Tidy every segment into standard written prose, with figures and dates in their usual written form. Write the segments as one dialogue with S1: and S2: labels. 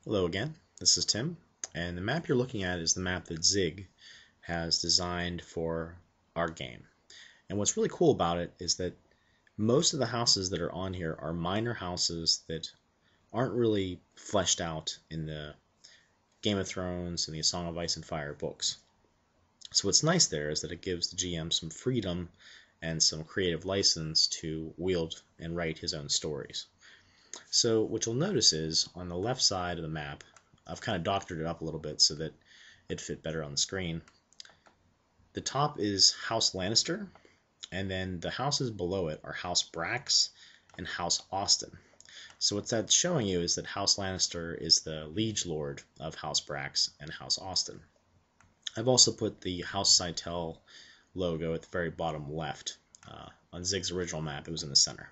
S1: Hello again, this is Tim, and the map you're looking at is the map that Zig has designed for our game. And what's really cool about it is that most of the houses that are on here are minor houses that aren't really fleshed out in the Game of Thrones and the A Song of Ice and Fire books. So what's nice there is that it gives the GM some freedom and some creative license to wield and write his own stories. So what you'll notice is on the left side of the map, I've kind of doctored it up a little bit so that it fit better on the screen. The top is House Lannister, and then the houses below it are House Brax and House Austen. So what that's showing you is that House Lannister is the liege lord of House Brax and House Austen. I've also put the House Cytell logo at the very bottom left. On Zig's original map, it was in the center.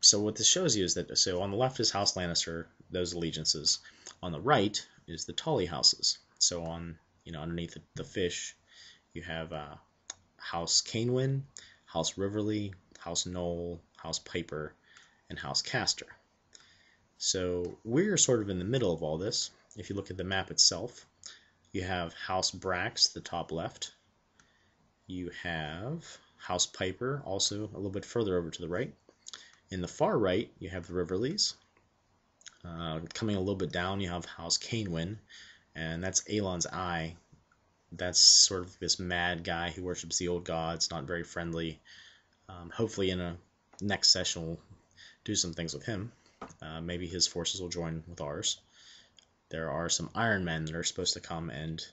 S1: So what this shows you is that, so on the left is House Lannister, those allegiances. On the right is the Tully houses. So on, underneath the fish, you have House Canewin, House Riverley, House Knoll, House Piper, and House Castor. So we're sort of in the middle of all this. If you look at the map itself, you have House Brax, the top left. You have House Piper, also a little bit further over to the right. In the far right, you have the Riverleys. Coming a little bit down, you have House Canewin, and that's Aelon's Eye. That's sort of this mad guy who worships the old gods, not very friendly. Hopefully in a next session we'll do some things with him. Maybe his forces will join with ours. There are some Iron Men that are supposed to come and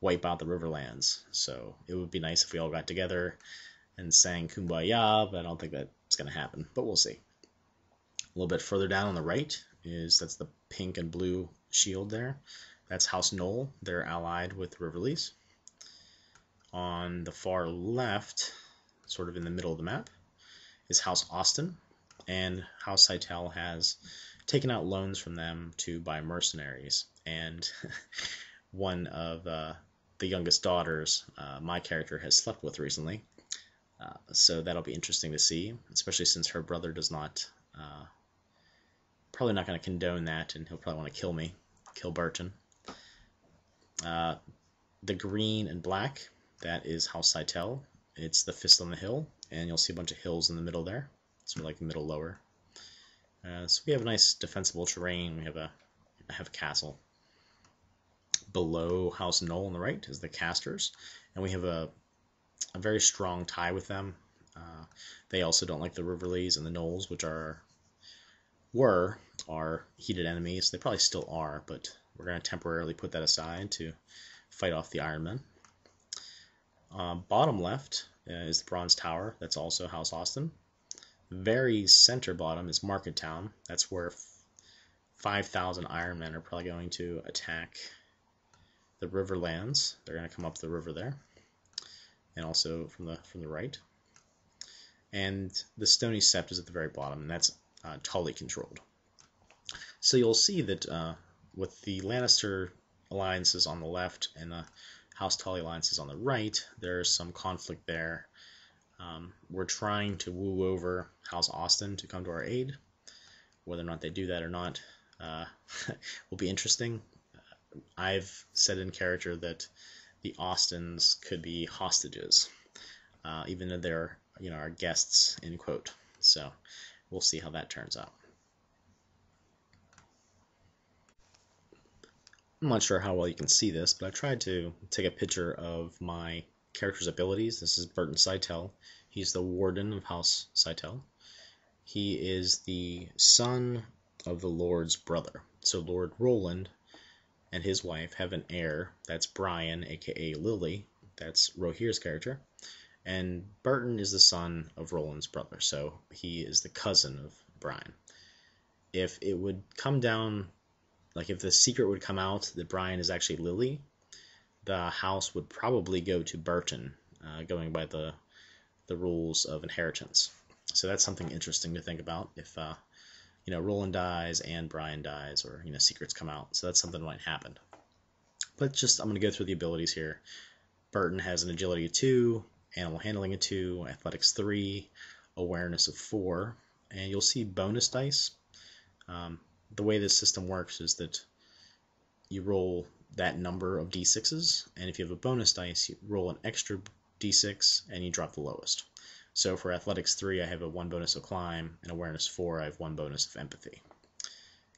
S1: wipe out the Riverlands, so it would be nice if we all got together and sang Kumbaya, but I don't think that's going to happen, but we'll see. A little bit further down on the right that's the pink and blue shield there. That's House Knoll. They're allied with Riverleys. On the far left, sort of in the middle of the map, is House Austen, and House Cytell has taken out loans from them to buy mercenaries, and one of the youngest daughters my character has slept with recently. So that'll be interesting to see, especially since her brother does not, probably not going to condone that, and he'll probably want to kill Bertin. The green and black, that is House Cytell. It's the Fist on the Hill, and you'll see a bunch of hills in the middle there, sort of like the middle lower. So we have a nice defensible terrain. We have a castle. Below House Knoll on the right is the Casters, and we have a very strong tie with them. They also don't like the Riverleys and the Knolls, which were our heated enemies. They probably still are, but we're going to temporarily put that aside to fight off the Iron Men. Bottom left is the Bronze Tower. That's also House Austen. Very center bottom is Market Town. That's where 5,000 Iron Men are probably going to attack the Riverlands. They're going to come up the river there, and also from the right. And the Stony Sept is at the very bottom, and that's Tully controlled. So you'll see that with the Lannister alliances on the left and the House Tully alliances on the right, there's some conflict there. We're trying to woo over House Austen to come to our aid. Whether or not they do that or not will be interesting. I've said in character that the Austens could be hostages, even though they're our guests, in quote. So we'll see how that turns out. I'm not sure how well you can see this, but I tried to take a picture of my character's abilities. This is Bertin Cytell. He's the warden of House Cytell. He is the son of the Lord's brother. So Lord Roland and his wife have an heir. That's Brian, aka Lily. That's Rohir's character. And Bertin is the son of Roland's brother, so he is the cousin of Brian. If it would come down, like if the secret would come out that Brian is actually Lily, the house would probably go to Bertin, going by the rules of inheritance. So that's something interesting to think about if Roland dies and Brian dies, or secrets come out. So that's something that might happen. But I'm going to go through the abilities here. Bertin has an agility of 2, animal handling of 2, athletics 3, awareness of 4, and you'll see bonus dice. the way this system works is that you roll that number of d6s, and if you have a bonus dice, you roll an extra d6 and you drop the lowest. So for Athletics 3, I have a 1 bonus of Climb, and Awareness 4, I have 1 bonus of Empathy.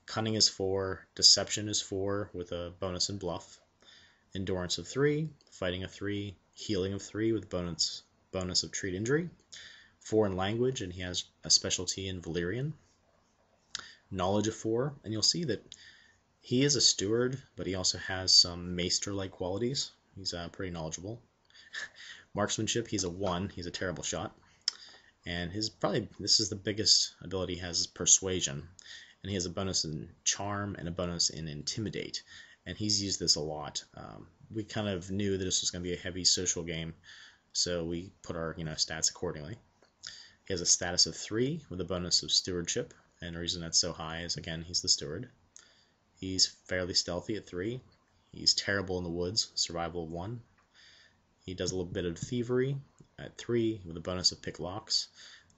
S1: Cunning is 4, Deception is 4 with a bonus in Bluff, Endurance of 3, Fighting of 3, Healing of 3 with bonus of Treat Injury, 4 in Language, and he has a specialty in Valyrian, Knowledge of 4, and you'll see that he is a steward, but he also has some maester-like qualities. He's pretty knowledgeable. Marksmanship, he's a 1, he's a terrible shot. And this is the biggest ability he has, is Persuasion. And he has a bonus in Charm and a bonus in Intimidate. And he's used this a lot. We kind of knew that this was going to be a heavy social game, so we put our stats accordingly. He has a status of 3 with a bonus of Stewardship, and the reason that's so high is, again, he's the steward. He's fairly stealthy at 3. He's terrible in the woods, survival of 1. He does a little bit of thievery at 3 with a bonus of Pick Locks.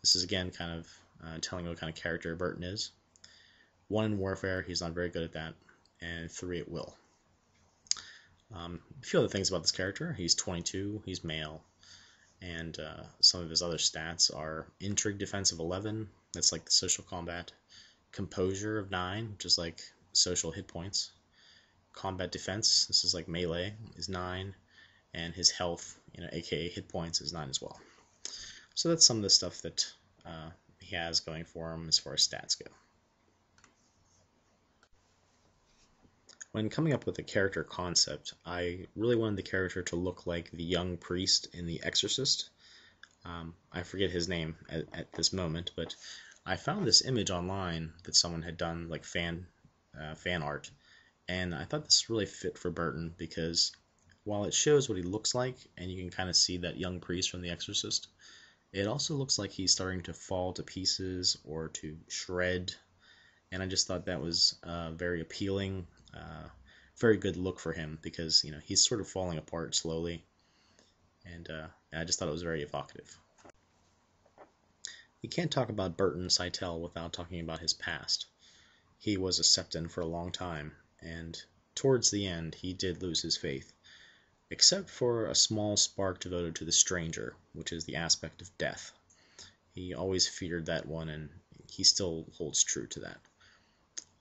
S1: This is, again, kind of telling what kind of character Bertin is. 1 in Warfare, he's not very good at that, and 3 at Will. A few other things about this character. He's 22, he's male, and some of his other stats are Intrigue Defense of 11, that's like the social combat, Composure of 9, which is like social hit points, Combat Defense, this is like melee, is 9, and his health, aka hit points, is 9 as well. So that's some of the stuff that he has going for him as far as stats go. When coming up with a character concept, I really wanted the character to look like the young priest in The Exorcist. I forget his name at this moment, but I found this image online that someone had done, like fan art, and I thought this really fit for Bertin because while it shows what he looks like, and you can kind of see that young priest from The Exorcist, it also looks like he's starting to fall to pieces or to shred, and I just thought that was very appealing, very good look for him because he's sort of falling apart slowly, and I just thought it was very evocative. You can't talk about Bertin Cytell without talking about his past. He was a Septon for a long time, and towards the end he did lose his faith, except for a small spark devoted to the stranger, which is the aspect of death. He always feared that one, and he still holds true to that.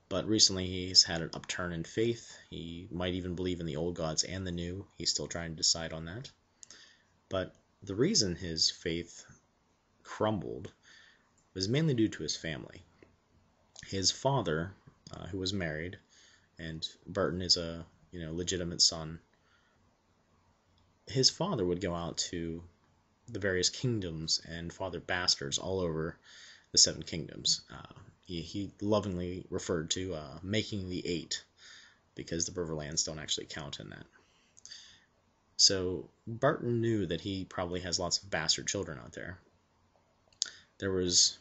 S1: But recently he's had an upturn in faith. He might even believe in the old gods and the new. He's still trying to decide on that. But the reason his faith crumbled was mainly due to his family. His father, who was married, and Bertin is a legitimate son, his father would go out to the various kingdoms and father bastards all over the 7 kingdoms. He lovingly referred to making the 8 because the Riverlands don't actually count in that. So Bertin knew that he probably has lots of bastard children out there. There was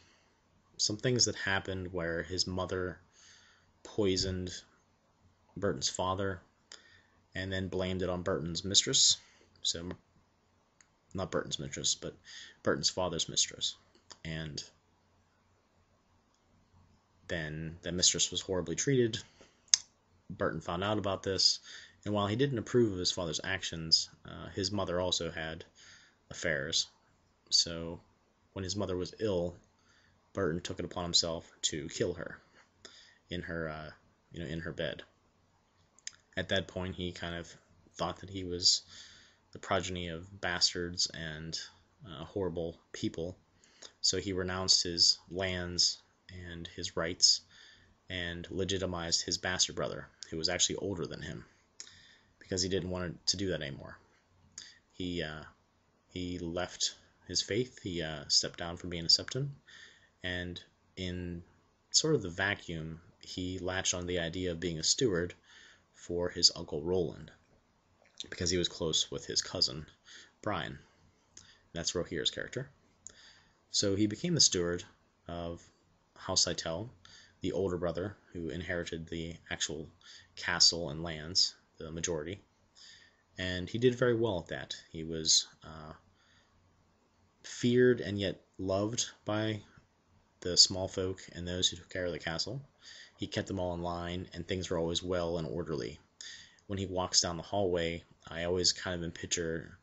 S1: some things that happened where his mother poisoned Bertin's father and then blamed it on Bertin's mistress. So, not Bertin's mistress, but Bertin's father's mistress. And then the mistress was horribly treated. Bertin found out about this, and while he didn't approve of his father's actions, his mother also had affairs. So when his mother was ill, Bertin took it upon himself to kill her in her, in her bed. At that point, he kind of thought that he was the progeny of bastards and horrible people, so he renounced his lands and his rights and legitimized his bastard brother, who was actually older than him, because he didn't want to do that anymore. He left his faith, he stepped down from being a Septon, and in sort of the vacuum, he latched on the idea of being a steward for his uncle Roland, because he was close with his cousin Brian. That's Rohir's character. So he became the steward of House Cytell, the older brother who inherited the actual castle and lands, the majority, and he did very well at that. He was feared and yet loved by the small folk and those who took care of the castle. he kept them all in line, and things were always well and orderly. When he walks down the hallway, I always kind of picture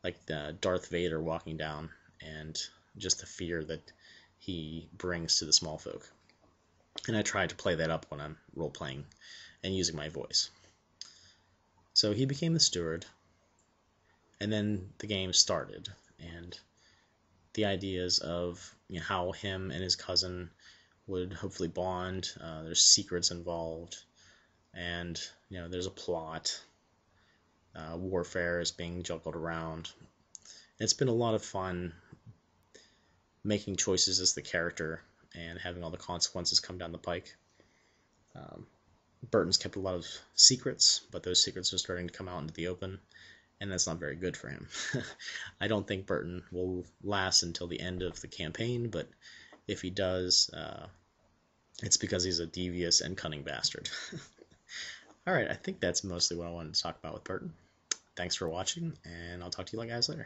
S1: like the Darth Vader walking down, and just the fear that he brings to the small folk. And I try to play that up when I'm role playing and using my voice. So he became the steward, and then the game started, and the ideas of how him and his cousin would hopefully bond. There's secrets involved, and there's a plot. Warfare is being juggled around. It's been a lot of fun making choices as the character and having all the consequences come down the pike. Bertin's kept a lot of secrets, but those secrets are starting to come out into the open, and that's not very good for him. I don't think Bertin will last until the end of the campaign, but if he does, it's because he's a devious and cunning bastard. Alright, I think that's mostly what I wanted to talk about with Bertin. Thanks for watching, and I'll talk to you guys later.